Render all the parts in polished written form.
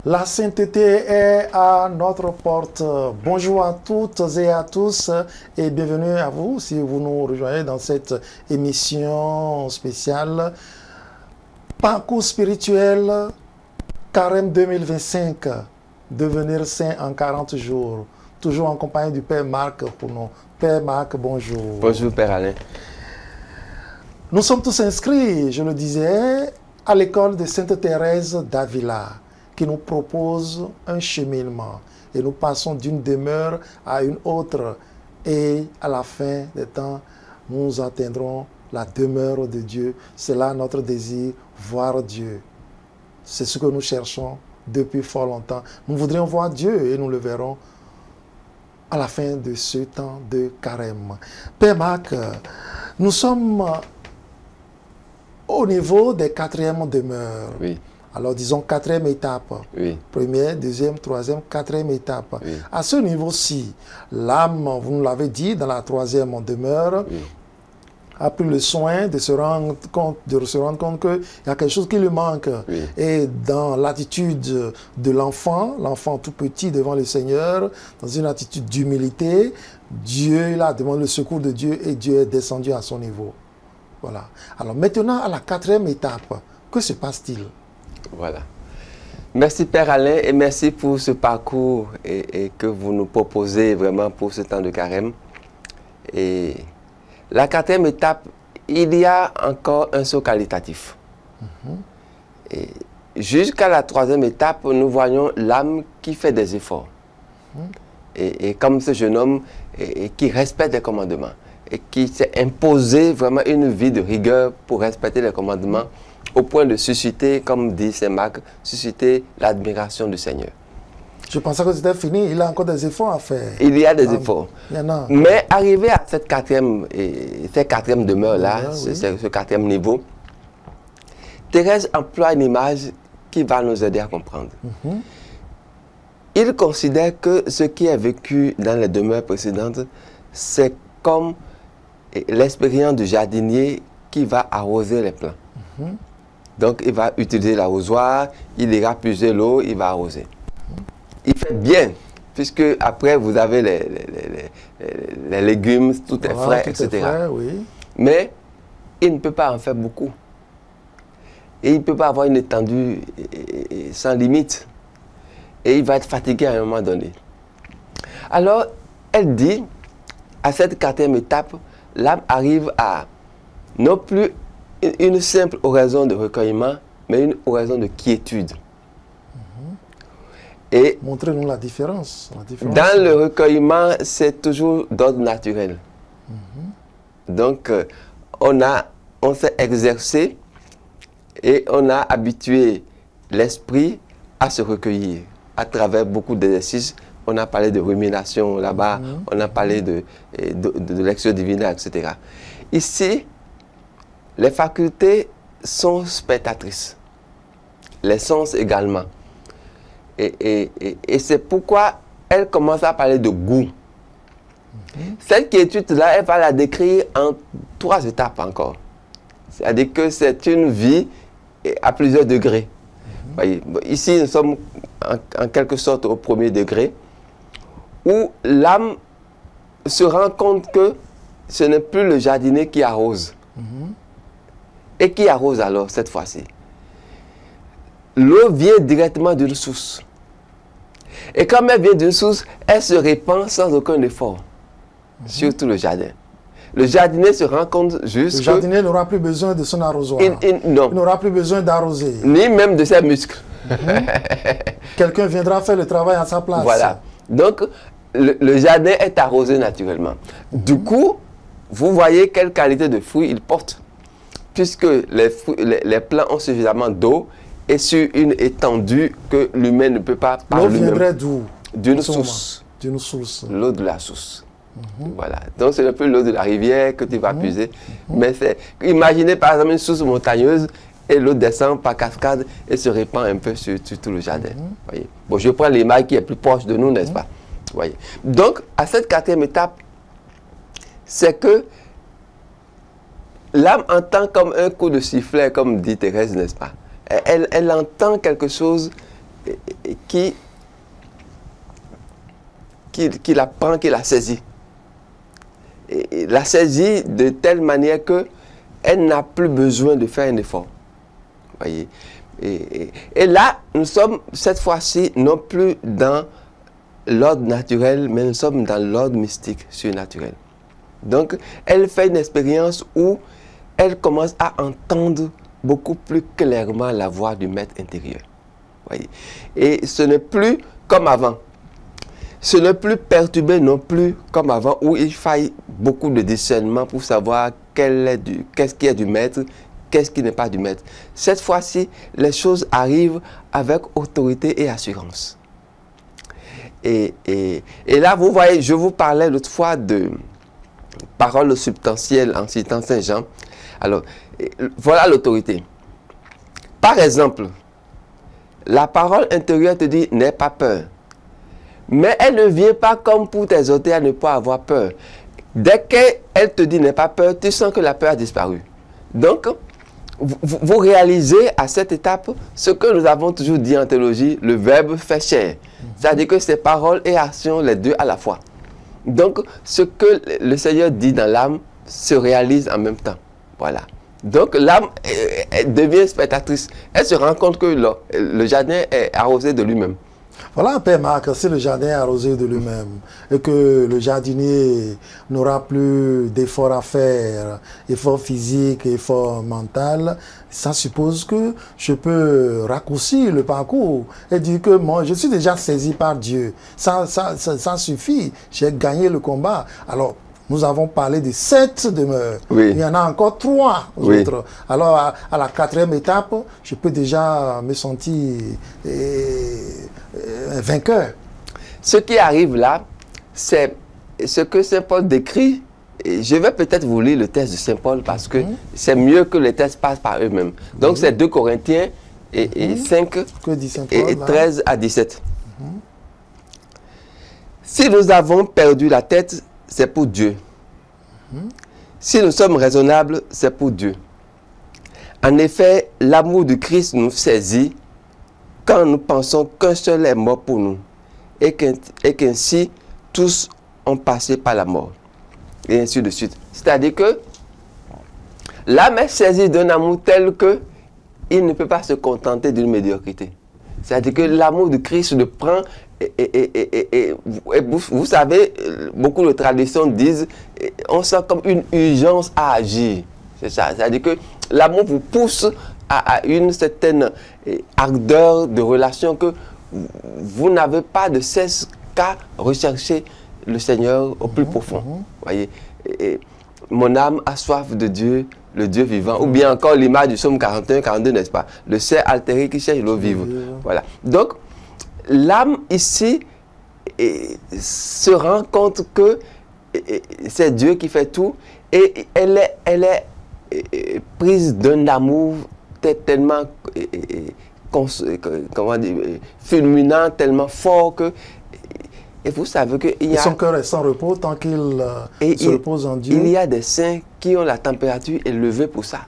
La sainteté est à notre porte. Bonjour à toutes et à tous et bienvenue à vous si vous nous rejoignez dans cette émission spéciale Parcours spirituel Carême 2025, devenir saint en 40 jours. Toujours en compagnie du Père Marc pour nous. Père Marc, bonjour. Bonjour Père Alain. Nous sommes tous inscrits, je le disais, à l'école de Sainte Thérèse d'Avila, qui nous propose un cheminement. Et nous passons d'une demeure à une autre. Et à la fin des temps, nous atteindrons la demeure de Dieu. C'est là notre désir, voir Dieu. C'est ce que nous cherchons depuis fort longtemps. Nous voudrions voir Dieu et nous le verrons à la fin de ce temps de carême. Père Marc, nous sommes au niveau des quatrièmes demeures. Oui. Alors disons quatrième étape. Oui. Première, deuxième, troisième, quatrième étape. Oui. À ce niveau-ci, l'âme, vous nous l'avez dit, dans la troisième demeure, Oui. a pris le soin de se rendre compte qu'il y a quelque chose qui lui manque. Oui. Et dans l'attitude de l'enfant tout petit devant le Seigneur, dans une attitude d'humilité, Dieu, il a demandé le secours de Dieu et Dieu est descendu à son niveau. Voilà. Alors maintenant, à la quatrième étape, que se passe-t-il? Voilà. Merci Père Alain et merci pour ce parcours et que vous nous proposez vraiment pour ce temps de carême. Et la quatrième étape, il y a encore un saut qualitatif. Et jusqu'à la troisième étape, nous voyons l'âme qui fait des efforts. Et comme ce jeune homme qui respecte les commandements et qui s'est imposé vraiment une vie de rigueur pour respecter les commandements au point de susciter, comme dit Saint Marc, susciter l'admiration du Seigneur. Je pensais que c'était fini, il a encore des efforts à faire. Il y a des efforts. Il y en a. Mais arrivé à cette quatrième demeure-là, Oui. ce quatrième niveau, Thérèse emploie une image qui va nous aider à comprendre. Il considère que ce qui est vécu dans les demeures précédentes, c'est comme l'expérience du jardinier qui va arroser les plants. Donc, il va utiliser l'arrosoir, il ira puiser l'eau, il va arroser. Il fait bien, puisque après, vous avez les légumes, tout est frais, tout etc. est frais, oui. Mais il ne peut pas en faire beaucoup. Et il ne peut pas avoir une étendue sans limite. Et il va être fatigué à un moment donné. Alors, elle dit, à cette quatrième étape, l'âme arrive à non plus une simple oraison de recueillement, mais une oraison de quiétude. Et Montrez-nous la différence. dans le recueillement, c'est toujours d'ordre naturel. Donc, on s'est exercé et on a habitué l'esprit à se recueillir à travers beaucoup d'exercices. On a parlé de rumination là-bas, on a parlé de lecture divine, etc. Ici, les facultés sont spectatrices, les sens également. Et c'est pourquoi elle commence à parler de goût. Cette quiétude-là, elle va la décrire en 3 étapes encore. C'est-à-dire que c'est une vie à plusieurs degrés. Voyez, ici, nous sommes en quelque sorte au premier degré, où l'âme se rend compte que ce n'est plus le jardinier qui arrose. Et qui arrose alors, cette fois-ci? L'eau vient directement d'une source. Et comme elle vient d'une source, elle se répand sans aucun effort sur tout le jardin. Le jardinier se rend compte juste Le jardinier n'aura plus besoin de son arrosoir. non. Il n'aura plus besoin d'arroser. Ni même de ses muscles. Quelqu'un viendra faire le travail à sa place. Voilà. Donc, le jardin est arrosé naturellement. Du coup, vous voyez quelle qualité de fruits il porte. Puisque les plants ont suffisamment d'eau et sur une étendue que l'humain ne peut pas par L'eau lui-même. viendrait d'où? D'une source. D'une source. L'eau de la source. Voilà. Donc, c'est un peu l'eau de la rivière que tu vas puiser. Mais imaginez par exemple une source montagneuse et l'eau descend par cascade et se répand un peu sur tout le jardin. Voyez. Bon, je prends l'image qui est plus proche de nous, n'est-ce pas? Voyez. Donc, à cette quatrième étape, c'est que l'âme entend comme un coup de sifflet, comme dit Thérèse, n'est-ce pas? Elle entend quelque chose qui la prend, qui la saisit. Et la saisit de telle manière qu'elle n'a plus besoin de faire un effort. Voyez. Et là, nous sommes cette fois-ci non plus dans l'ordre naturel, mais nous sommes dans l'ordre mystique, surnaturel. Donc, elle fait une expérience où elle commence à entendre beaucoup plus clairement la voix du maître intérieur. Voyez. Et ce n'est plus comme avant. Ce n'est plus perturbé non plus comme avant, où il faille beaucoup de discernement pour savoir qu'est-ce qui est du maître, qu'est-ce qui n'est pas du maître. Cette fois-ci, les choses arrivent avec autorité et assurance. Et là, vous voyez, je vous parlais l'autre fois de paroles substantielles en citant Saint Jean. Alors, voilà l'autorité. Par exemple, la parole intérieure te dit « n'aie pas peur ». Mais elle ne vient pas comme pour t'exhorter à ne pas avoir peur. Dès qu'elle te dit « n'aie pas peur », tu sens que la peur a disparu. Donc, vous réalisez à cette étape ce que nous avons toujours dit en théologie, le verbe fait chair. C'est-à-dire que c'est parole et action, les deux à la fois. Donc, ce que le Seigneur dit dans l'âme se réalise en même temps. Voilà. Donc, l'âme devient spectatrice. Elle se rend compte que le jardin est arrosé de lui-même. Voilà, Père Marc, si le jardin est arrosé de lui-même et que le jardinier n'aura plus d'efforts à faire, efforts physiques, efforts mentaux, ça suppose que je peux raccourcir le parcours et dire que moi, je suis déjà saisi par Dieu. Ça suffit, j'ai gagné le combat. Alors, nous avons parlé de 7 demeures. Oui. Il y en a encore 3 oui. autres. Alors, à la 4e étape, je peux déjà me sentir vainqueur. Ce qui arrive là, c'est ce que Saint Paul décrit. Et je vais peut-être vous lire le texte de Saint Paul parce que c'est mieux que les textes passent par eux-mêmes. Donc, c'est 2 Corinthiens et 5 que dit Saint Paul, et 13 à 17. Si nous avons perdu la tête, c'est pour Dieu. Si nous sommes raisonnables, c'est pour Dieu. En effet, l'amour du Christ nous saisit quand nous pensons qu'un seul est mort pour nous et qu'ainsi tous ont passé par la mort. Et ainsi de suite. C'est-à-dire que l'âme est saisie d'un amour tel qu'il ne peut pas se contenter d'une médiocrité. C'est-à-dire que l'amour du Christ le prend et vous savez, beaucoup de traditions disent, on sent comme une urgence à agir. C'est ça. C'est-à-dire que l'amour vous pousse à une certaine ardeur de relation que vous n'avez pas de cesse qu'à rechercher le Seigneur au plus profond. Voyez, mon âme a soif de Dieu, le Dieu vivant, ou bien encore l'image du psaume 41, 42, n'est-ce pas? Le cerf altéré qui cherche l'eau vive. Voilà. Donc, l'âme ici se rend compte que c'est Dieu qui fait tout et elle est prise d'un amour tellement comment dire, fulminant, tellement fort que et vous savez que il y a, son cœur est sans repos tant qu'il se repose en Dieu. Il y a des saints qui ont la température élevée pour ça.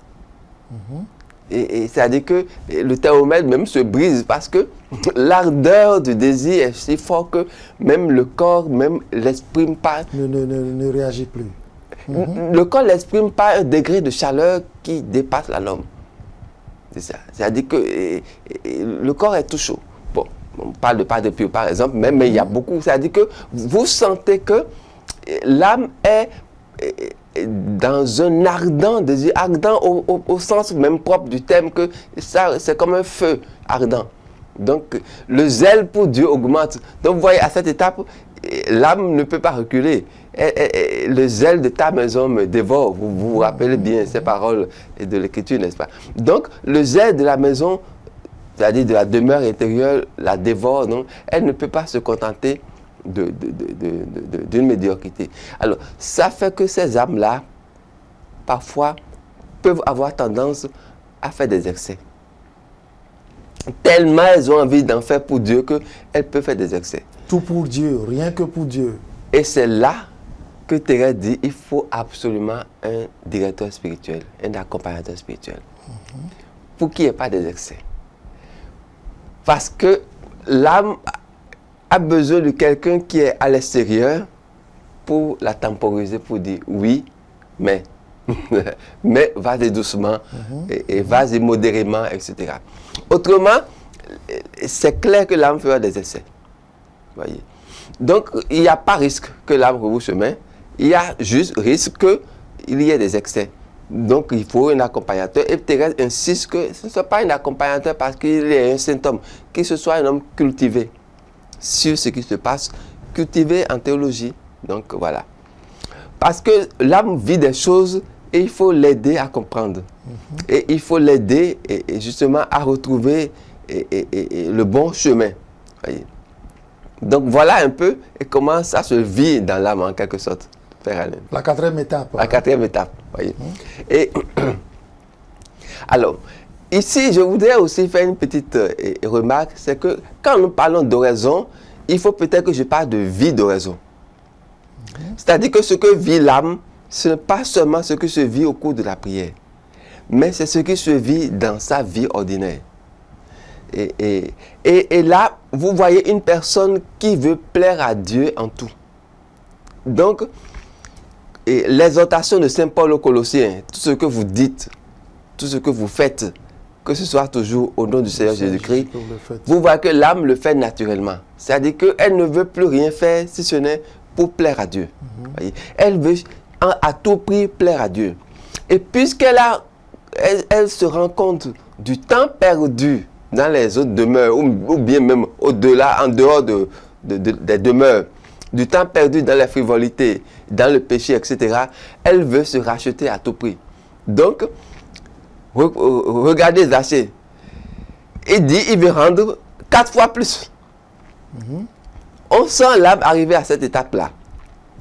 Et c'est-à-dire que le thermomètre même se brise parce que l'ardeur du désir est si fort que même le corps, même l'exprime pas. Ne réagit plus. Le corps n'exprime pas un degré de chaleur qui dépasse la norme. C'est ça. C'est-à-dire que le corps est tout chaud. Bon, on parle de pas de Pio par exemple, mais il y a beaucoup. C'est-à-dire que vous sentez que l'âme est dans un ardent désir, ardent au sens même propre du terme, que ça c'est comme un feu ardent. Donc le zèle pour Dieu augmente. Donc vous voyez, à cette étape, l'âme ne peut pas reculer. Le zèle de ta maison me dévore. Vous vous rappelez bien ces paroles de l'Écriture, n'est-ce pas? Donc le zèle de la maison, c'est-à-dire de la demeure intérieure, la dévore. Donc elle ne peut pas se contenter d'une médiocrité. Alors, ça fait que ces âmes-là, parfois, peuvent avoir tendance à faire des excès. Tellement elles ont envie d'en faire pour Dieu qu'elles peuvent faire des excès. Tout pour Dieu, rien que pour Dieu. Et c'est là que Thérèse dit, il faut absolument un directeur spirituel, un accompagnateur spirituel, pour qu'il n'y ait pas des excès. Parce que l'âme a besoin de quelqu'un qui est à l'extérieur pour la temporiser, pour dire oui, mais. Mais vas-y doucement, et vas-y modérément, etc. Autrement, c'est clair que l'âme fera des essais. Voyez. Donc, il n'y a pas risque que l'âme rebrousse chemin, il y a juste risque qu'il y ait des excès. Donc, il faut un accompagnateur. Et Thérèse insiste que ce ne soit pas un accompagnateur parce qu'il est un saint homme, qu'il ce soit un homme cultivé sur ce qui se passe, cultivé en théologie. Donc, voilà. Parce que l'âme vit des choses et il faut l'aider à comprendre. Et il faut l'aider et justement à retrouver le bon chemin. Voyez. Donc voilà un peu comment ça se vit dans l'âme en quelque sorte. La quatrième étape. La quatrième étape. Voyez. Et alors, ici, je voudrais aussi faire une petite remarque, c'est que quand nous parlons d'oraison, il faut peut-être que je parle de vie d'oraison. C'est-à-dire que ce que vit l'âme, ce n'est pas seulement ce qui se vit au cours de la prière, mais c'est ce qui se vit dans sa vie ordinaire. Et là, vous voyez une personne qui veut plaire à Dieu en tout. Donc, l'exhortation de Saint Paul aux Colossiens, tout ce que vous dites, tout ce que vous faites, que ce soit toujours au nom du Seigneur Jésus-Christ, vous voyez que l'âme le fait naturellement. C'est-à-dire qu'elle ne veut plus rien faire si ce n'est pour plaire à Dieu. Voyez. Elle veut à tout prix plaire à Dieu. Et puisqu'elle elle se rend compte du temps perdu dans les autres demeures, ou bien même au-delà, en dehors des demeures, du temps perdu dans la frivolité, dans le péché, etc., elle veut se racheter à tout prix. Donc, regardez Zachée. Il dit, il veut rendre 4 fois plus. On sent l'âme arriver à cette étape-là.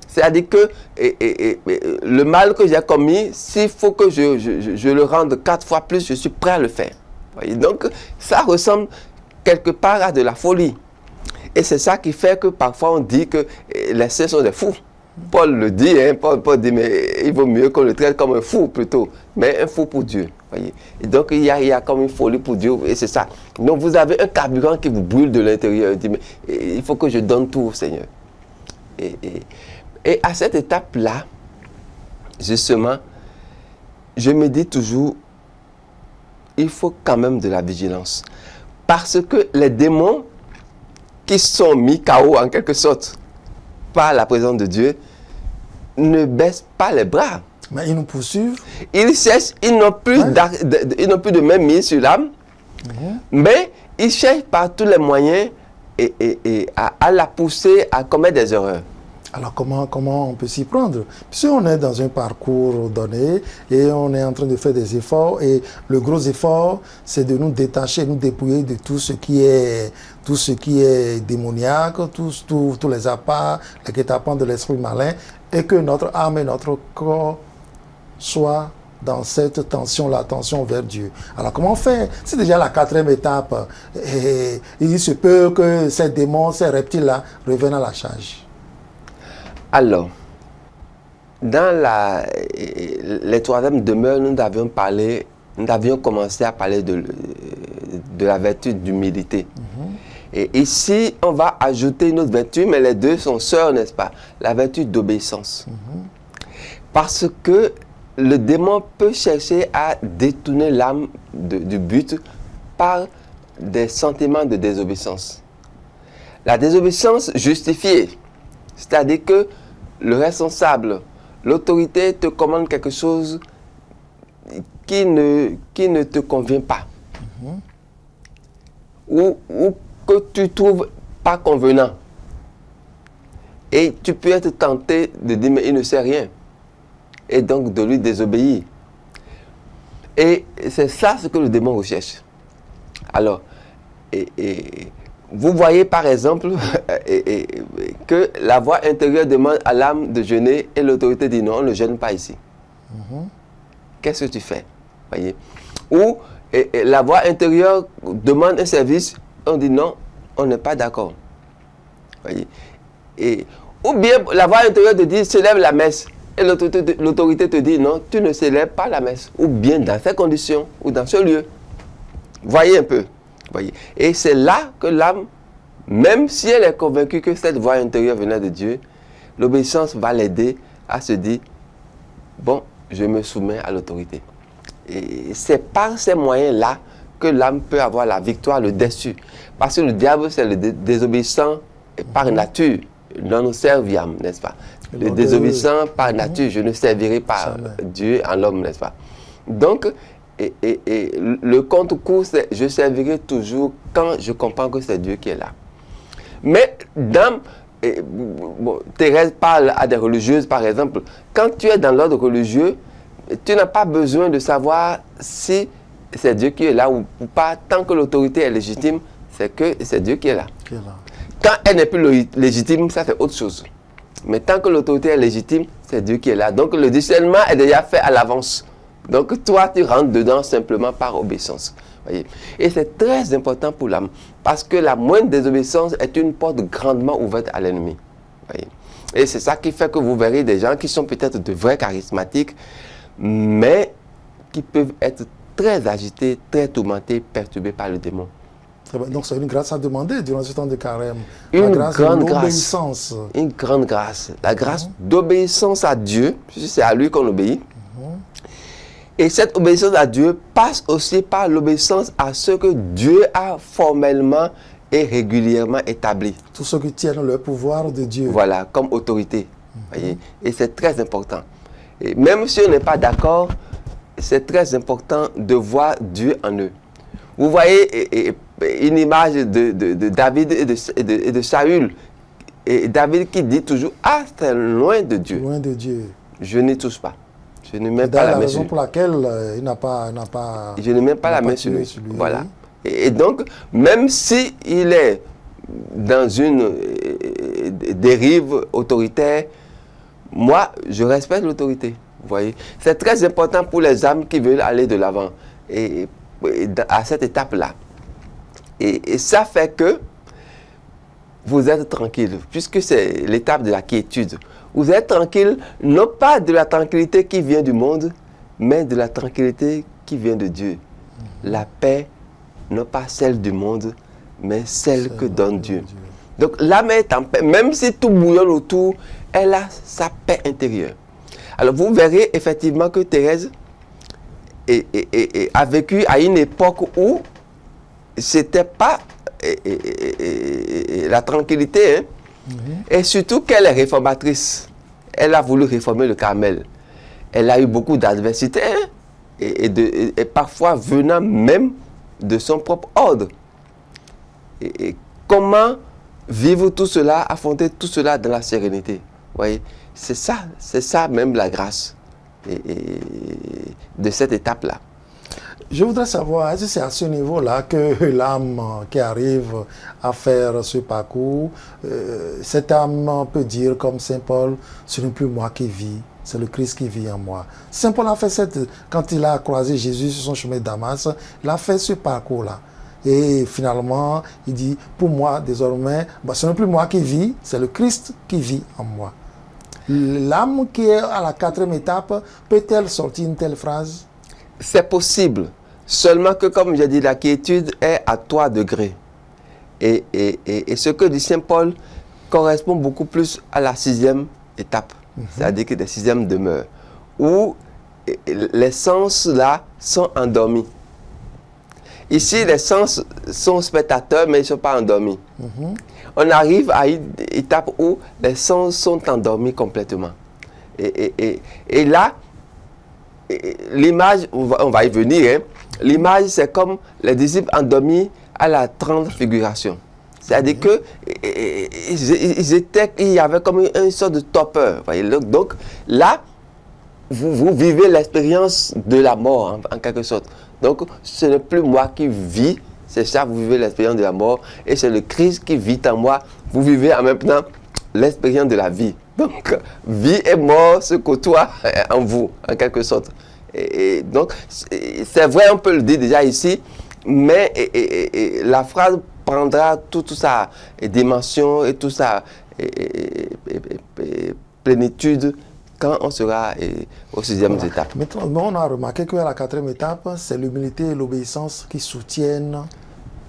C'est-à-dire que le mal que j'ai commis, s'il faut que je le rende 4 fois plus, je suis prêt à le faire. Voyez? Donc, ça ressemble quelque part à de la folie. Et c'est ça qui fait que parfois on dit que les saints sont des fous. Paul le dit, hein, Paul dit, mais il vaut mieux qu'on le traite comme un fou plutôt, mais un fou pour Dieu. Voyez? Et donc il y a comme une folie pour Dieu, et c'est ça. Donc vous avez un carburant qui vous brûle de l'intérieur, dit, mais il faut que je donne tout au Seigneur. Et à cette étape-là, justement, je me dis toujours, il faut quand même de la vigilance. Parce que les démons qui sont mis KO en quelque sorte par la présence de Dieu, ne baissent pas les bras. Mais ils nous poursuivent. Ils cherchent, ils n'ont plus de main mise sur l'âme, mais ils cherchent par tous les moyens à la pousser à commettre des erreurs. Alors comment on peut s'y prendre? Si on est dans un parcours donné et on est en train de faire des efforts, et le gros effort, c'est de nous détacher, nous dépouiller de tout ce qui est démoniaque, tous les apparts, les guet-apens de l'esprit malin, et que notre âme et notre corps soient dans cette tension-là, tension vers Dieu. Alors comment faire? C'est déjà la quatrième étape. Et il se peut que ces démons, ces reptiles-là reviennent à la charge. Alors, dans les troisièmes demeures, nous avions commencé à parler de la vertu d'humilité. Et ici, on va ajouter une autre vertu, mais les deux sont sœurs, n'est-ce pas? La vertu d'obéissance. Parce que le démon peut chercher à détourner l'âme du but par des sentiments de désobéissance. La désobéissance justifiée, c'est-à-dire que le responsable, l'autorité te commande quelque chose qui ne te convient pas. Ou que tu trouves pas convenant. Et tu peux être tenté de dire, mais il ne sait rien. Et donc de lui désobéir. Et c'est ça ce que le démon recherche. Alors, vous voyez par exemple que la voix intérieure demande à l'âme de jeûner et l'autorité dit non, on ne jeûne pas ici. Qu'est-ce que tu fais? Voyez? Ou la voix intérieure demande un service, on dit non, on n'est pas d'accord. Voyez? Ou bien la voix intérieure te dit célèbre la messe et l'autorité te dit non, tu ne célèbres pas la messe. Ou bien dans ces conditions ou dans ce lieu. Voyez un peu. Voyez. Et c'est là que l'âme même si elle est convaincue que cette voix intérieure venait de Dieu, l'obéissance va l'aider à se dire, bon, je me soumets à l'autorité. Et c'est par ces moyens-là que l'âme peut avoir la victoire, le dessus. Parce que le diable, c'est le désobéissant par nature. Non serviam, n'est-ce pas? Le désobéissant par nature, je ne servirai pas Dieu en l'homme, n'est-ce pas? Donc, le compte-cours, c'est je servirai toujours quand je comprends que c'est Dieu qui est là. Mais Thérèse parle à des religieuses, par exemple. Quand tu es dans l'ordre religieux, tu n'as pas besoin de savoir si c'est Dieu qui est là ou pas. Tant que l'autorité est légitime, c'est que c'est Dieu qui est là. Quand elle n'est plus légitime, ça c'est autre chose. Mais tant que l'autorité est légitime, c'est Dieu qui est là. Donc le discernement est déjà fait à l'avance. Donc toi, tu rentres dedans simplement par obéissance. Voyez. Et c'est très important pour l'âme. Parce que la moindre désobéissance est une porte grandement ouverte à l'ennemi. Et c'est ça qui fait que vous verrez des gens qui sont peut-être de vrais charismatiques, mais qui peuvent être très agités, très tourmentés, perturbés par le démon. Donc c'est une grâce à demander durant ce temps de carême. Une grâce grande de grâce. l'obéissance. Une grande grâce. La grâce d'obéissance à Dieu, c'est à lui qu'on obéit. Et cette obéissance à Dieu passe aussi par l'obéissance à ce que Dieu a formellement et régulièrement établi. Tous ceux qui tiennent le pouvoir de Dieu. Voilà, comme autorité. Voyez. Et c'est très important. Et même si on n'est pas d'accord, c'est très important de voir Dieu en eux. Vous voyez une image de David et de Saül. Et David qui dit toujours, ah, c'est loin de Dieu. Loin de Dieu. Je n'y touche pas. Je ne mets pas la main sur lui. C'est la raison pour laquelle il n'a pas... Je ne mets pas la main sur lui. Voilà. Et donc, même s'il est dans une dérive autoritaire, moi, je respecte l'autorité. Vous voyez, c'est très important pour les âmes qui veulent aller de l'avant et à cette étape-là. Et ça fait que vous êtes tranquille, puisque c'est l'étape de la quiétude. Vous êtes tranquille, non pas de la tranquillité qui vient du monde, mais de la tranquillité qui vient de Dieu. La paix, non pas celle du monde, mais celle que donne Dieu. Donc l'âme est en paix, même si tout bouillonne autour, elle a sa paix intérieure. Alors vous verrez effectivement que Thérèse a vécu à une époque où c'était pas la tranquillité, hein? Et surtout qu'elle est réformatrice. Elle a voulu réformer le Carmel. Elle a eu beaucoup d'adversité, hein? et parfois venant même de son propre ordre. Et comment vivre tout cela, affronter tout cela dans la sérénité? Vous voyez, c'est ça même la grâce de cette étape-là. Je voudrais savoir, est-ce que c'est à ce niveau-là que l'âme qui arrive à faire ce parcours, cette âme peut dire comme Saint Paul, ce n'est plus moi qui vis, c'est le Christ qui vit en moi. Saint Paul a fait quand il a croisé Jésus sur son chemin de Damas, il a fait ce parcours-là. Et finalement, il dit, pour moi, désormais, ce n'est plus moi qui vis, c'est le Christ qui vit en moi. L'âme qui est à la 4e étape, peut-elle sortir une telle phrase? C'est possible. Seulement que, comme j'ai dit, la quiétude est à 3 degrés. Et ce que dit Saint Paul correspond beaucoup plus à la 6e étape. C'est-à-dire que la 6e demeure. Où les sens là sont endormis. Ici, les sens sont spectateurs, mais ils ne sont pas endormis. On arrive à une étape où les sens sont endormis complètement. Et là, l'image, on va y venir, hein. L'image, c'est comme les disciples endormis à la transfiguration. C'est-à-dire que il y avait comme une sorte de torpeur. Voyez. Donc là, vous vivez l'expérience de la mort, en quelque sorte. Donc, ce n'est plus moi qui vis, c'est ça, vous vivez l'expérience de la mort, et c'est le Christ qui vit en moi. Vous vivez en même temps l'expérience de la vie. Donc, vie et mort se côtoient en vous, en quelque sorte. Et donc, c'est vrai, on peut le dire déjà ici, mais la phrase prendra toute sa dimension et toute sa plénitude quand on sera aux 6e étape. Maintenant, on a remarqué qu'à la 4e étape, c'est l'humilité et l'obéissance qui soutiennent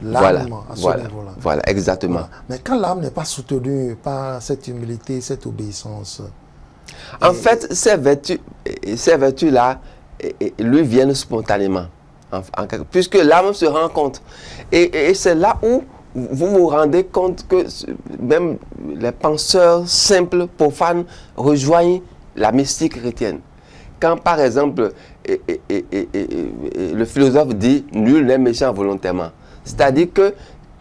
l'âme à ce niveau-là. Voilà, exactement. Voilà. Mais quand l'âme n'est pas soutenue par cette humilité, cette obéissance... En fait, ces vertus-là lui viennent spontanément, puisque l'âme se rend compte. Et c'est là où vous vous rendez compte que même les penseurs simples, profanes, rejoignent la mystique chrétienne. Quand, par exemple, le philosophe dit « nul n'est méchant volontairement », c'est-à-dire que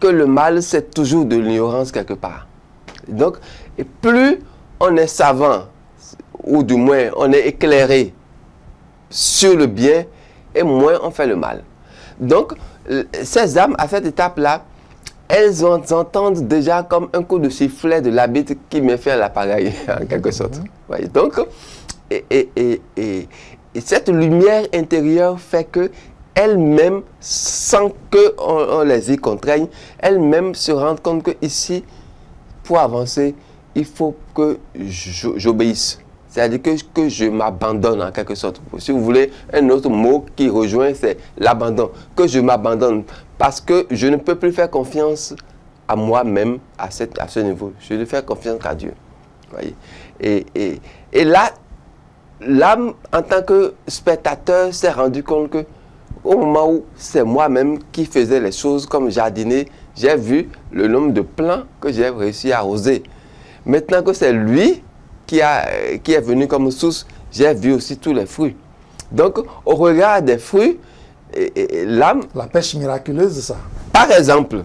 le mal, c'est toujours de l'ignorance quelque part. Donc, plus on est savant, ou du moins on est éclairé sur le bien, et moins on fait le mal. Donc, ces âmes, à cette étape-là, elles entendent déjà comme un coup de sifflet de l'arbitre qui met fin à l'appareil, en quelque sorte. Ouais, donc, et cette lumière intérieure fait que elles-mêmes, sans qu'on les y contraigne, elles-mêmes se rendent compte que ici, pour avancer, il faut que j'obéisse. C'est-à-dire que je m'abandonne en quelque sorte. Si vous voulez, un autre mot qui rejoint, c'est l'abandon. Que je m'abandonne parce que je ne peux plus faire confiance à moi-même à ce niveau. Je ne fais confiance qu'à Dieu. Voyez? Et là, l'âme, en tant que spectateur, s'est rendu compte que au moment où c'est moi-même qui faisais les choses comme jardinier, j'ai vu le nombre de plants que j'ai réussi à arroser. Maintenant que c'est lui qui est venu comme source, j'ai vu aussi tous les fruits. Donc, au regard des fruits, l'âme... La pêche miraculeuse, ça. Par exemple,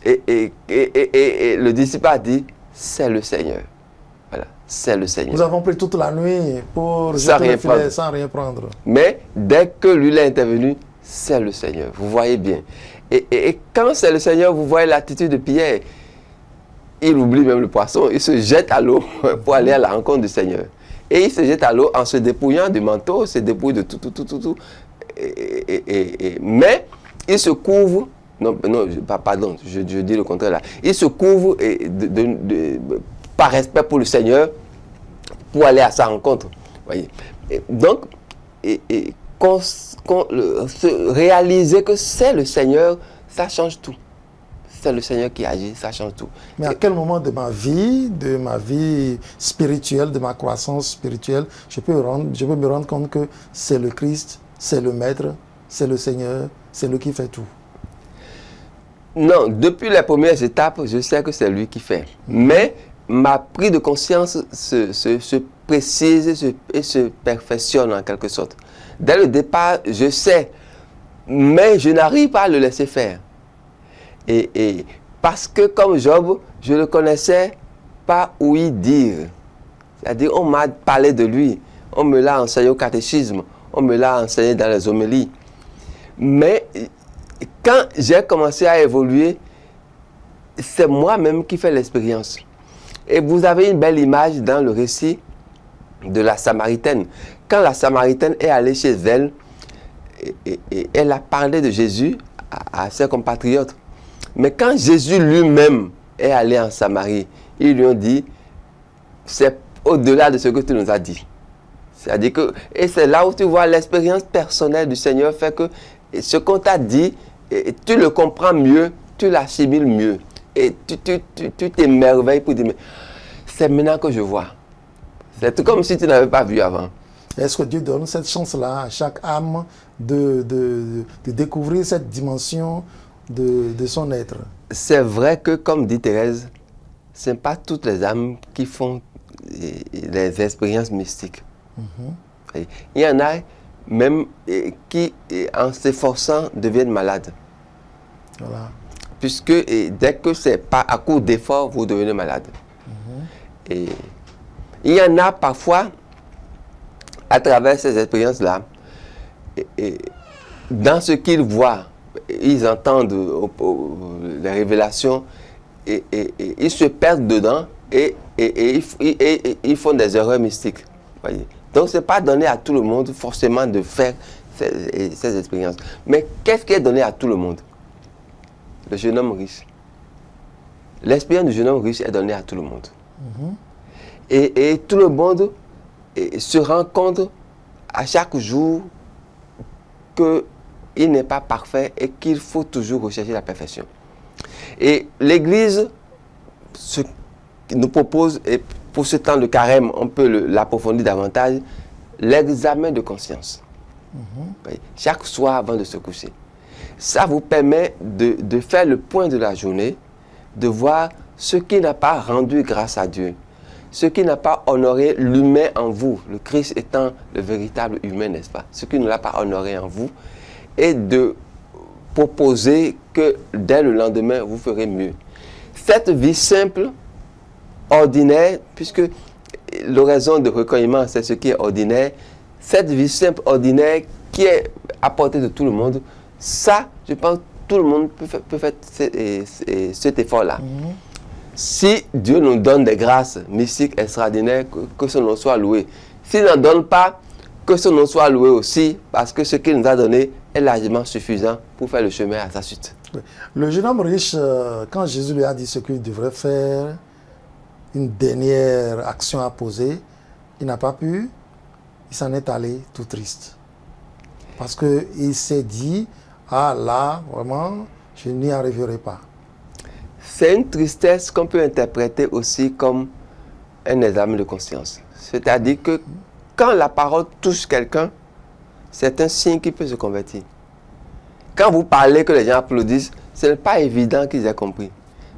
le disciple a dit, c'est le Seigneur. Voilà, c'est le Seigneur. Nous avons pris toute la nuit pour jeter le filet sans rien prendre. Mais dès que lui est intervenu, c'est le Seigneur. Vous voyez bien. Et quand c'est le Seigneur, vous voyez l'attitude de Pierre. Il oublie même le poisson, il se jette à l'eau pour aller à la rencontre du Seigneur. Et il se jette à l'eau en se dépouillant du manteau, se dépouille de tout. Mais il se couvre, pardon, je dis le contraire là. Il se couvre par respect pour le Seigneur pour aller à sa rencontre. Voyez. Donc, réaliser que c'est le Seigneur, ça change tout. C'est le Seigneur qui agit, ça change tout. Mais à quel moment de ma vie spirituelle, de ma croissance spirituelle, je peux me rendre compte que c'est le Christ, c'est le Maître, c'est le Seigneur, c'est lui qui fait tout? Non, depuis les premières étapes, je sais que c'est lui qui fait. Mais ma prise de conscience se précise et se perfectionne en quelque sorte. Dès le départ, je sais, mais je n'arrive pas à le laisser faire. Et parce que comme Job, je ne connaissais pas ouï dire. C'est-à-dire, on m'a parlé de lui, on me l'a enseigné au catéchisme, on me l'a enseigné dans les homélies. Mais quand j'ai commencé à évoluer, c'est moi-même qui fais l'expérience. Et vous avez une belle image dans le récit de la Samaritaine. Quand la Samaritaine est allée chez elle, elle a parlé de Jésus à ses compatriotes. Mais quand Jésus lui-même est allé en Samarie, ils lui ont dit, c'est au-delà de ce que tu nous as dit. C'est-à-dire que, et c'est là où tu vois l'expérience personnelle du Seigneur fait que ce qu'on t'a dit, tu le comprends mieux, tu l'assimiles mieux. Et tu t'émerveilles pour dire, mais c'est maintenant que je vois. C'est tout comme si tu n'avais pas vu avant. Est-ce que Dieu donne cette chance-là à chaque âme de découvrir cette dimension de son être? C'est vrai que, comme dit Thérèse, ce n'est pas toutes les âmes qui font les expériences mystiques. Il y en a même qui, en s'efforçant, deviennent malades. Voilà. Puisque dès que c'est pas à court d'effort, vous devenez malade. Et il y en a parfois, à travers ces expériences-là, dans ce qu'ils voient, ils entendent les révélations et ils se perdent dedans et ils font des erreurs mystiques. Voyez. Donc, ce n'est pas donné à tout le monde forcément de faire ces expériences. Mais qu'est-ce qui est donné à tout le monde? Le jeune homme riche. L'expérience du jeune homme riche est donnée à tout le monde. Et tout le monde se rend compte à chaque jour que il n'est pas parfait et qu'il faut toujours rechercher la perfection. Et l'Église nous propose, et pour ce temps de carême, on peut l'approfondir davantage, l'examen de conscience. Chaque soir avant de se coucher. Ça vous permet de faire le point de la journée, de voir ce qui n'a pas rendu grâce à Dieu, ce qui n'a pas honoré l'humain en vous, le Christ étant le véritable humain, n'est-ce pas? Ce qui ne l'a pas honoré en vous, et de proposer que dès le lendemain, vous ferez mieux. Cette vie simple, ordinaire, puisque l'oraison de recueillement, c'est ce qui est ordinaire, cette vie simple, ordinaire, qui est à portée de tout le monde, ça, je pense, tout le monde peut faire cet effort-là. Si Dieu nous donne des grâces mystiques extraordinaires, que son nom soit loué. S'il n'en donne pas, que son nom soit loué aussi, parce que ce qu'il nous a donné est largement suffisant pour faire le chemin à sa suite. Le jeune homme riche, quand Jésus lui a dit ce qu'il devrait faire, une dernière action à poser, il n'a pas pu, il s'en est allé tout triste. Parce qu'il s'est dit, ah là, vraiment, je n'y arriverai pas. C'est une tristesse qu'on peut interpréter aussi comme un examen de conscience. C'est-à-dire que quand la parole touche quelqu'un, c'est un signe qu'il peut se convertir. Quand vous parlez que les gens applaudissent, ce n'est pas évident qu'ils aient compris.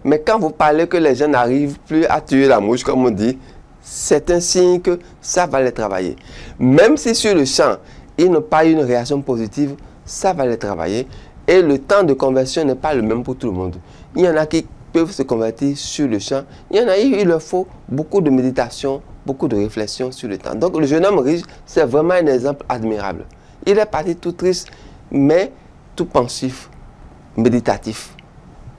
Mais quand vous parlez que les gens n'arrivent plus à tuer la mouche, comme on dit, c'est un signe que ça va les travailler. Même si sur le champ, ils n'ont pas eu une réaction positive, ça va les travailler. Et le temps de conversion n'est pas le même pour tout le monde. Il y en a qui peuvent se convertir sur le champ. Il y en a, il leur faut beaucoup de méditation, beaucoup de réflexion sur le temps. Donc le jeune homme riche, c'est vraiment un exemple admirable. Il est parti tout triste, mais tout pensif, méditatif.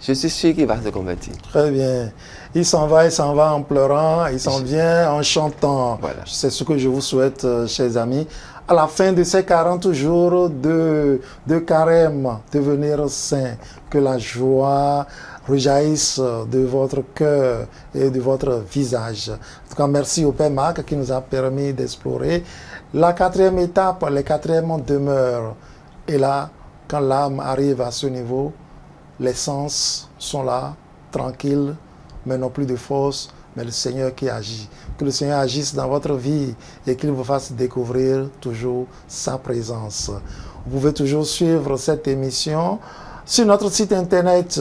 Je suis sûr qu'il va se convertir. Très bien. Il s'en va en pleurant, il s'en vient en chantant. Voilà. C'est ce que je vous souhaite, chers amis. À la fin de ces 40 jours de carême, devenir saint, que la joie rejaillisse de votre cœur et de votre visage. En tout cas, merci au Père Marc qui nous a permis d'explorer la 4e étape, les 4e demeures. Et là, quand l'âme arrive à ce niveau, les sens sont là, tranquilles, mais non plus de force, mais le Seigneur qui agit. Que le Seigneur agisse dans votre vie et qu'il vous fasse découvrir toujours sa présence. Vous pouvez toujours suivre cette émission sur notre site internet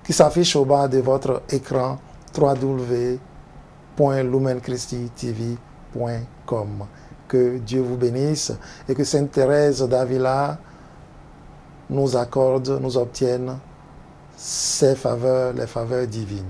qui s'affiche au bas de votre écran, www.lumenchristitv.com. Que Dieu vous bénisse et que Sainte Thérèse d'Avila nous accorde, nous obtienne ses faveurs, les faveurs divines.